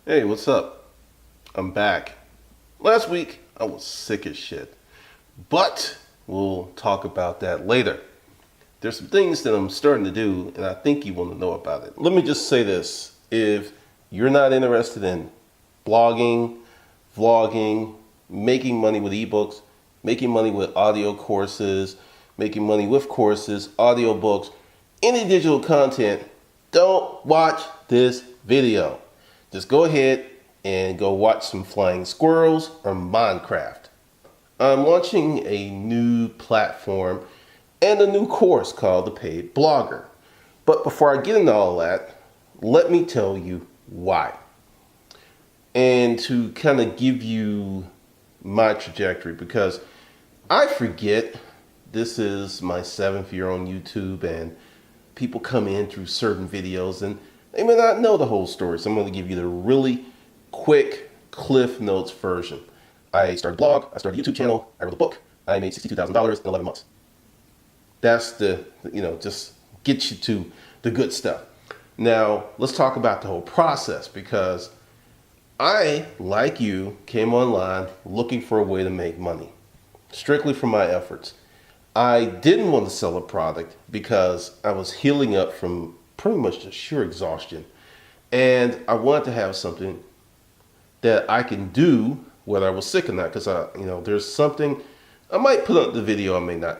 Hey, what's up? I'm back. Last week, I was sick as shit. But we'll talk about that later. There's some things that I'm starting to do, and I think you want to know about it. Let me just say this. If you're not interested in blogging, vlogging, making money with ebooks, making money with audio courses, making money with courses, audiobooks, any digital content, don't watch this video. Just go ahead and go watch some flying squirrels or Minecraft. I'm launching a new platform and a new course called The Paid Blogger. But before I get into all that, let me tell you why. And to kind of give you my trajectory, because I forget this is my 7th year on YouTube, and people come in through certain videos and they may not know the whole story. So I'm going to give you the really quick Cliff Notes version. I started a blog, I started a YouTube channel, I wrote a book, I made $62,000 in 11 months. That's just get you to the good stuff. Now, let's talk about the whole process, because I, like you, came online looking for a way to make money, strictly from my efforts. I didn't want to sell a product because I was healing up from pretty much just sheer exhaustion. And I wanted to have something that I can do whether I was sick or not, because there's something I might put up the video, I may not.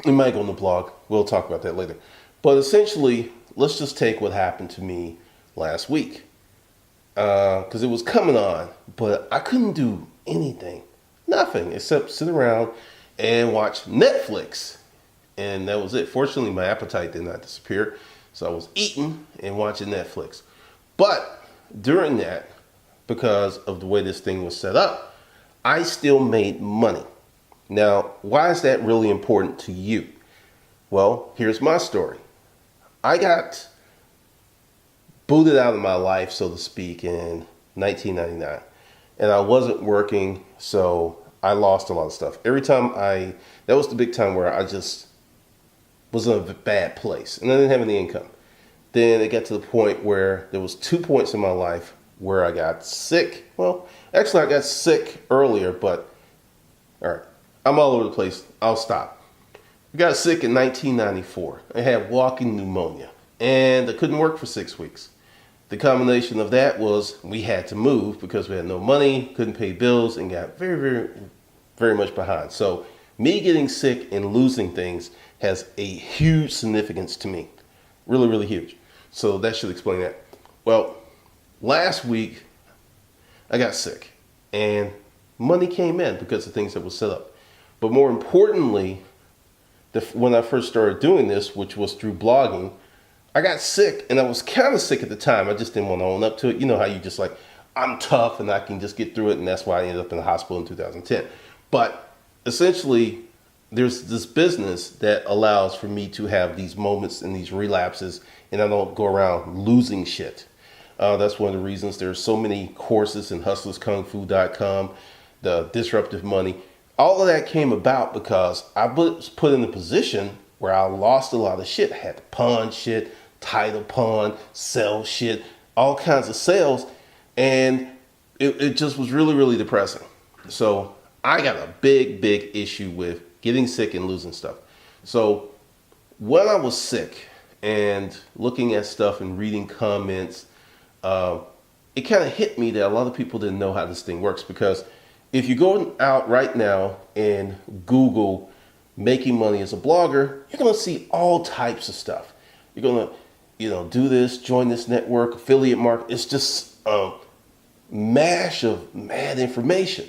It might go on the blog. We'll talk about that later. But essentially, let's just take what happened to me last week, because it was coming on, but I couldn't do anything, nothing except sit around and watch Netflix, and that was it. Fortunately, my appetite did not disappear, so I was eating and watching Netflix. But during that, because of the way this thing was set up, I still made money. Now, why is that really important to you? Well, here's my story. I got booted out of my life, so to speak, in 1999. And I wasn't working, so I lost a lot of stuff. That was the big time where I just was in a bad place, and I didn't have any income. Then it got to the point where there was 2 points in my life where I got sick. Well, actually I got sick earlier, but all right, I'm all over the place. I'll stop. I got sick in 1994. I had walking pneumonia, and I couldn't work for 6 weeks. The combination of that was we had to move because we had no money, couldn't pay bills, and got very, very, very much behind. So me getting sick and losing things has a huge significance to me. Really, really huge. So that should explain that. Well, last week I got sick and money came in because of things that were set up. But more importantly, when I first started doing this, which was through blogging, I got sick, and I was kind of sick at the time. I just didn't want to own up to it. You know how you just like, I'm tough and I can just get through it, and that's why I ended up in the hospital in 2010. But essentially, there's this business that allows for me to have these moments and these relapses, and I don't go around losing shit. That's one of the reasons there's so many courses in hustlerskungfu.com, the disruptive money. All of that came about because I was put in a position where I lost a lot of shit. I had to pawn shit, title pawn, sell shit, all kinds of sales. And it just was really, really depressing. So I got a big, big issue with getting sick and losing stuff. So when I was sick and looking at stuff and reading comments, it kind of hit me that a lot of people didn't know how this thing works. Because if you go out right now and Google making money as a blogger, you're going to see all types of stuff. You're going to, do this, join this network, affiliate market. It's just a mash of mad information,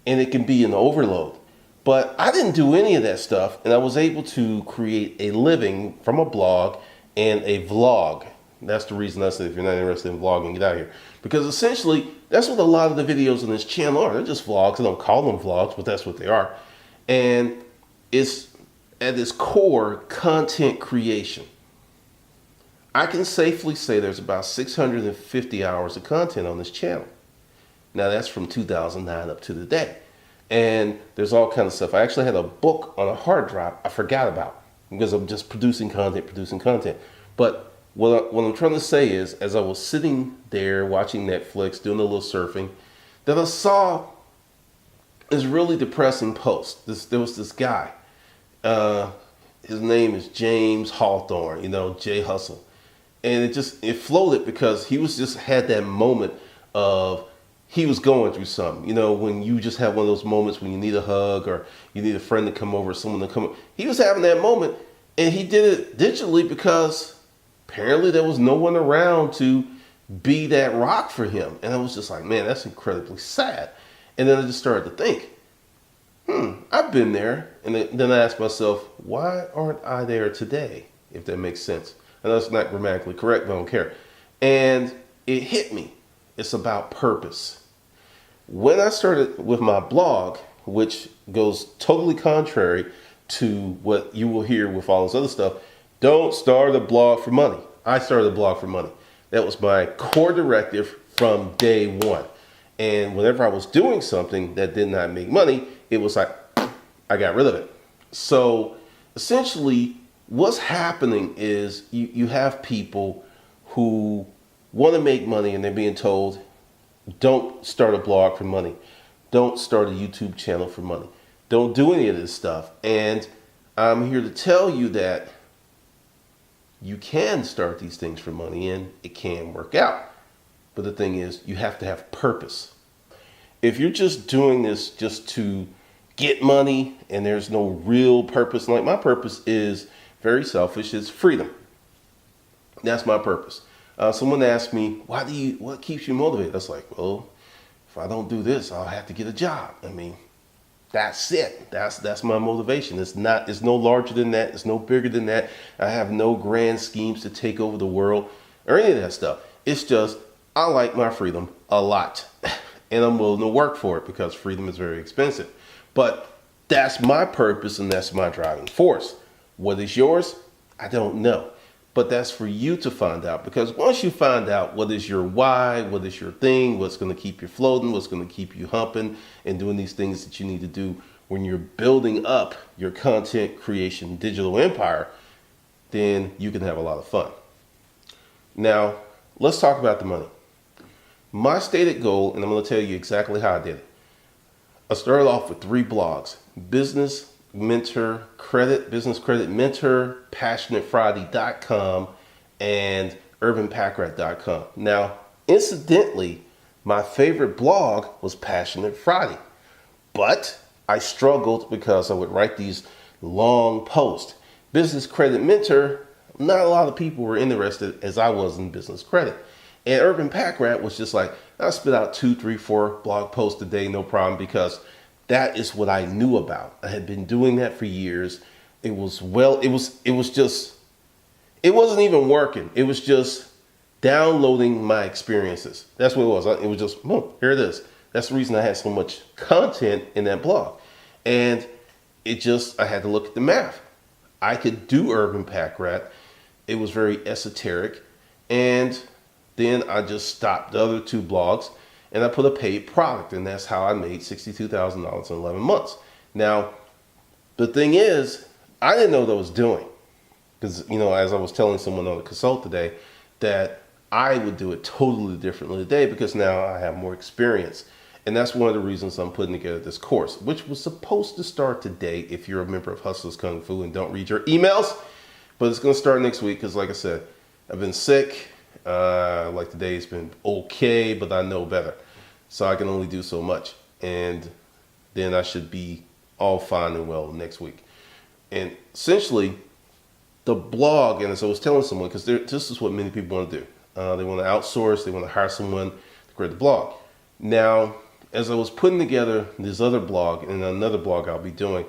and it can be an overload. But I didn't do any of that stuff, and I was able to create a living from a blog and a vlog. That's the reason I said if you're not interested in vlogging, get out of here. Because essentially, that's what a lot of the videos on this channel are. They're just vlogs. I don't call them vlogs, but that's what they are. And it's at its core content creation. I can safely say there's about 650 hours of content on this channel. Now that's from 2009 up to today. And there's all kinds of stuff. I actually had a book on a hard drive I forgot about because I'm just producing content. But What I'm trying to say is, as I was sitting there watching Netflix, doing a little surfing, that I saw this really depressing post. There was this guy. Uh, his name is James Hawthorne, Jay Hustle. And it floated because he was just had that moment of he was going through something. When you just have one of those moments when you need a hug or you need a friend to come over, someone to come. He was having that moment, and he did it digitally because apparently there was no one around to be that rock for him. And I was just like, man, that's incredibly sad. And then I just started to think, I've been there. And then I asked myself, why aren't I there today? If that makes sense. I know it's not grammatically correct, but I don't care. And it hit me. It's about purpose. When I started with my blog, which goes totally contrary to what you will hear with all this other stuff, don't start a blog for money. I started a blog for money. That was my core directive from day one. And whenever I was doing something that did not make money, it was like, I got rid of it. So essentially, what's happening is you have people who want to make money and they're being told, don't start a blog for money. Don't start a YouTube channel for money. Don't do any of this stuff. And I'm here to tell you that you can start these things for money and it can work out. But the thing is, you have to have purpose. If you're just doing this just to get money and there's no real purpose, like my purpose is very selfish, it's freedom. That's my purpose. Someone asked me, what keeps you motivated? I was like, well, if I don't do this, I'll have to get a job. I mean, that's it. That's my motivation. It's no larger than that. It's no bigger than that. I have no grand schemes to take over the world or any of that stuff. It's just, I like my freedom a lot and I'm willing to work for it because freedom is very expensive. But that's my purpose and that's my driving force. What is yours? I don't know. But that's for you to find out, because once you find out what is your why, what is your thing, what's going to keep you floating, what's going to keep you humping and doing these things that you need to do when you're building up your content creation digital empire, then you can have a lot of fun. Now, let's talk about the money. My stated goal, and I'm going to tell you exactly how I did it. I started off with 3 blogs: Business Credit Mentor, PassionateFriday.com, and UrbanPackRat.com. Now, incidentally, my favorite blog was Passionate Friday, but I struggled because I would write these long posts. Business Credit Mentor, not a lot of people were interested as I was in business credit. And Urban Pack Rat was just like, I spit out 2, 3, 4 blog posts a day, no problem, because that is what I knew about. I had been doing that for years. It wasn't even working. It was just downloading my experiences. That's what it was. It was just, here it is. That's the reason I had so much content in that blog. And I had to look at the math. I could do Urban Pack Rat. It was very esoteric. And then I just stopped the other 2 blogs and I put a paid product, and that's how I made $62,000 in 11 months. Now, the thing is, I didn't know what I was doing because, as I was telling someone on the consult today, that I would do it totally differently today because now I have more experience. And that's one of the reasons I'm putting together this course, which was supposed to start today if you're a member of Hustlers Kung Fu and don't read your emails. But it's going to start next week because, like I said, I've been sick. Like today's been okay, but I know better. So I can only do so much. And then I should be all fine and well next week. And essentially, the blog, and as I was telling someone, because this is what many people want to do. They want to outsource, they want to hire someone to create the blog. Now, as I was putting together this other blog and another blog I'll be doing,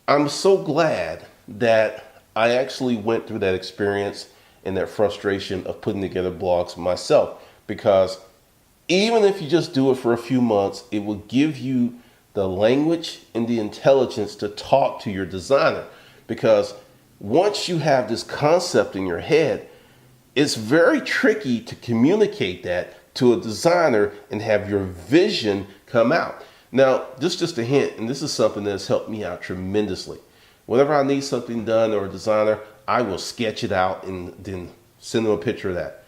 I'm so glad that I actually went through that experience and that frustration of putting together blogs myself, because even if you just do it for a few months, it will give you the language and the intelligence to talk to your designer. Because once you have this concept in your head, it's very tricky to communicate that to a designer and have your vision come out. Now, just a hint, and this is something that's helped me out tremendously. Whenever I need something done or a designer, I will sketch it out and then Send them a picture of that.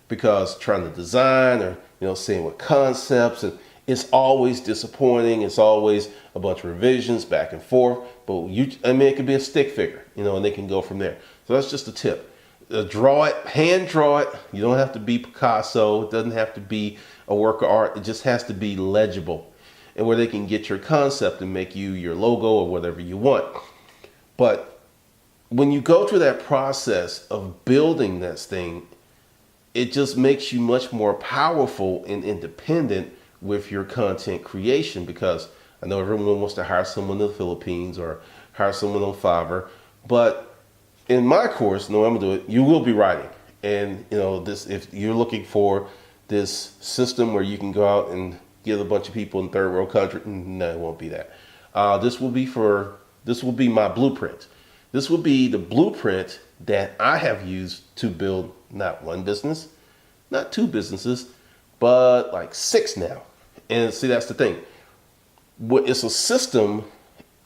Because trying to design or, saying what concepts, and it's always disappointing. It's always a bunch of revisions back and forth. But it could be a stick figure, and they can go from there. So that's just a tip. Draw it, hand draw it. You don't have to be Picasso. It doesn't have to be a work of art. It just has to be legible, and where they can get your concept and make you your logo or whatever you want. But when you go through that process of building this thing, it just makes you much more powerful and independent with your content creation, because I know everyone wants to hire someone in the Philippines or hire someone on Fiverr, but in my course, I'm gonna do it. You will be writing, and if you're looking for this system where you can go out and get a bunch of people in third world country, no, it won't be that. This will be my blueprint. This will be the blueprint that I have used to build not one business, not two businesses, but like 6 now. And see, that's the thing. It's a system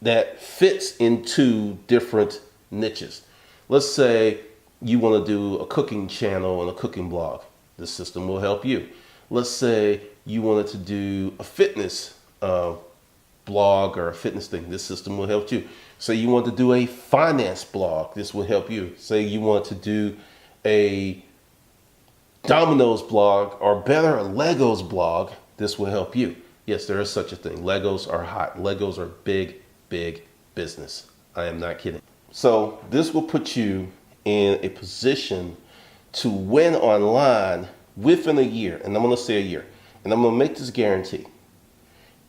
that fits into different niches. Let's say you want to do a cooking channel and a cooking blog. This system will help you. Let's say you wanted to do a fitness blog or a fitness thing. This system will help you. Say you want to do a finance blog. This will help you. Say you want to do a Domino's blog, or better, a Legos blog. This will help you. Yes, there is such a thing. Legos are hot. Legos are big, big business. I am not kidding. So this will put you in a position to win online within a year. And I'm going to say a year. And I'm going to make this guarantee.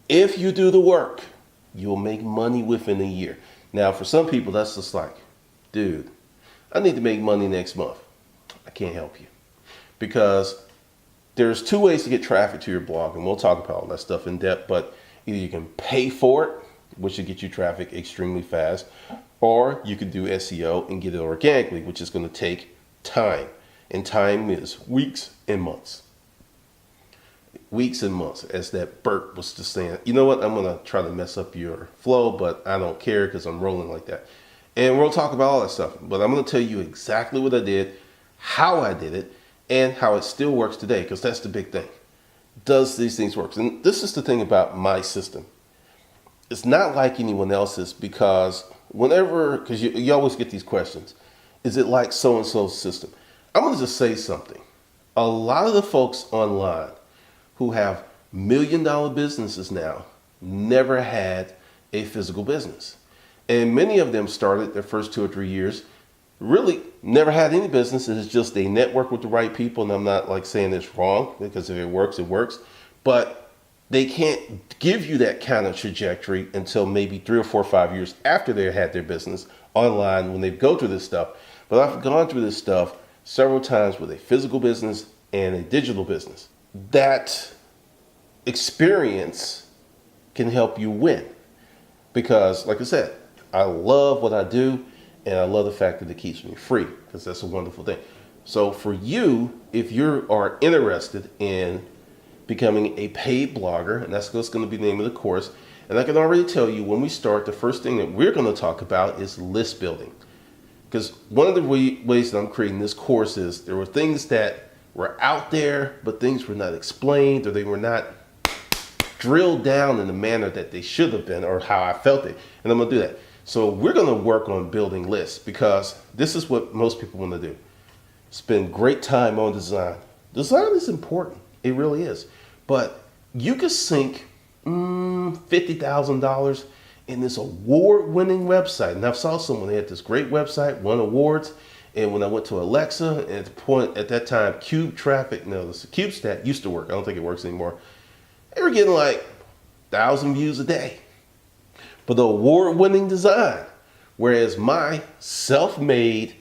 If you do the work, you'll make money within a year. Now, for some people, that's just like, dude, I need to make money next month. I can't help you. Because there's 2 ways to get traffic to your blog. And we'll talk about all that stuff in depth. But either you can pay for it, which will get you traffic extremely fast, or you can do SEO and get it organically, which is going to take time. And time is weeks and months. Weeks and months, as that Bert was just saying. You know what? I'm going to try to mess up your flow, but I don't care because I'm rolling like that. And we'll talk about all that stuff. But I'm going to tell you exactly what I did, how I did it, and how it still works today, because that's the big thing. Does these things work? And this is the thing about my system. It's not like anyone else's, because because you always get these questions. Is it like so-and-so's system? I'm going to just say something. A lot of the folks online who have $1 million businesses now never had a physical business. And many of them started their first 2 or 3 years, really never had any business. It's just they network with the right people. And I'm not like saying it's wrong, because if it works, it works. But they can't give you that kind of trajectory until maybe 3 or 4 or 5 years after they had their business online, when they go through this stuff. But I've gone through this stuff several times with a physical business and a digital business. That experience can help you win, because like I said, I love what I do, and I love the fact that it keeps me free, because that's a wonderful thing. So for you, if you are interested in becoming a paid blogger, and that's what's going to be the name of the course, and I can already tell you, when we start, the first thing that we're going to talk about is list building. Because one of the ways that I'm creating this course is there were things that were out there, but things were not explained, or they were not drilled down in the manner that they should have been, or how I felt it. And I'm going to do that. So we're going to work on building lists, because this is what most people want to do. Spend great time on design. Design is important. It really is. But you could sink $50,000 in this award-winning website. And I saw someone, they had this great website, won awards. And when I went to Alexa, at that time, CubeStat used to work. I don't think it works anymore. They were getting like 1,000 views a day for the award-winning design. Whereas my self-made,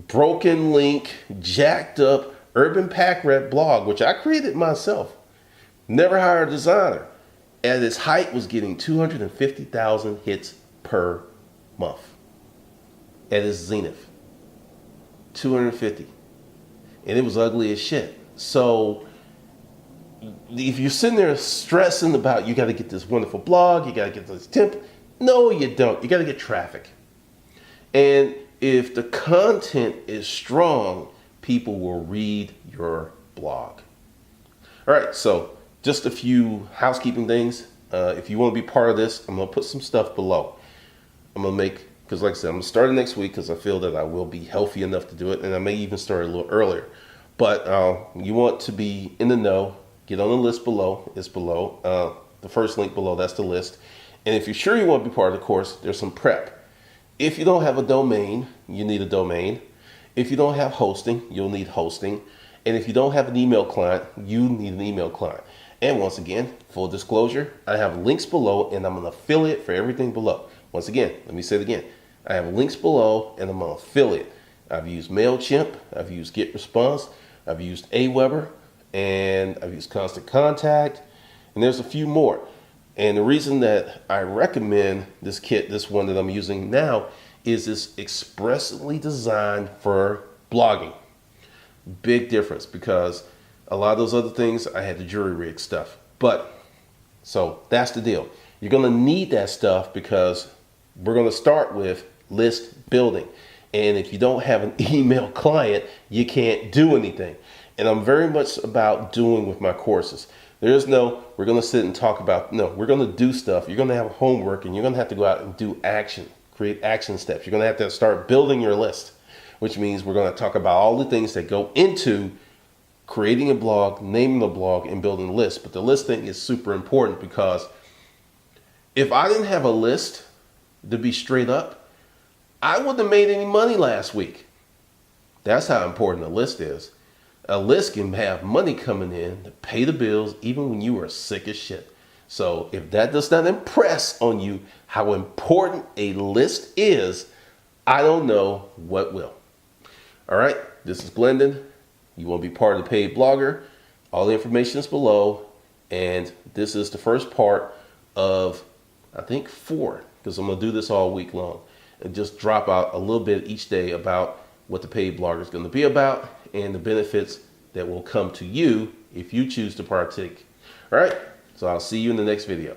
broken link, jacked up Urban Pack Rat blog, which I created myself, never hired a designer, at its height was getting 250,000 hits per month. At its zenith. 250. And it was ugly as shit. So if you're sitting there stressing about, you got to get this wonderful blog, you got to get this template. No, you don't. You got to get traffic. And if the content is strong, people will read your blog. All right, so just a few housekeeping things. If you want to be part of this, I'm going to put some stuff below. I'm going to make, because like I said, I'm going to start it next week because I feel that I will be healthy enough to do it, and I may even start a little earlier. But you want to be in the know, get on the list below. It's below. The first link below, that's the list. And if you're sure you want to be part of the course, there's some prep. If you don't have a domain, you need a domain. If you don't have hosting, you'll need hosting. And if you don't have an email client, you need an email client. And once again, full disclosure, I have links below and I'm an affiliate for everything below. Once again, let me say it again. I have links below and I'm an affiliate. I've used MailChimp, I've used GetResponse, I've used Aweber, and I've used Constant Contact, and there's a few more. And the reason that I recommend this kit, this one that I'm using now, is it's expressly designed for blogging. Big difference, because a lot of those other things, I had the jury rig stuff. But, so that's the deal. You're going to need that stuff because we're going to start with list building. And if you don't have an email client, you can't do anything. And I'm very much about doing with my courses. There's no, we're going to sit and talk about, no, we're going to do stuff. You're going to have homework and you're going to have to go out and do action, create action steps. You're going to have to start building your list, which means we're going to talk about all the things that go into creating a blog, naming the blog, and building a list. But the list thing is super important because if I didn't have a list, to be straight up, I wouldn't have made any money last week. That's how important a list is. A list can have money coming in to pay the bills even when you are sick as shit. So if that does not impress on you how important a list is, I don't know what will. All right, this is Glendon. You want to be part of the Paid Blogger. All the information is below. And this is the first part of, I think, 4, because I'm going to do this all week long. And just drop out a little bit each day about what the Paid Blogger is going to be about and the benefits that will come to you if you choose to partake. All right, so I'll see you in the next video.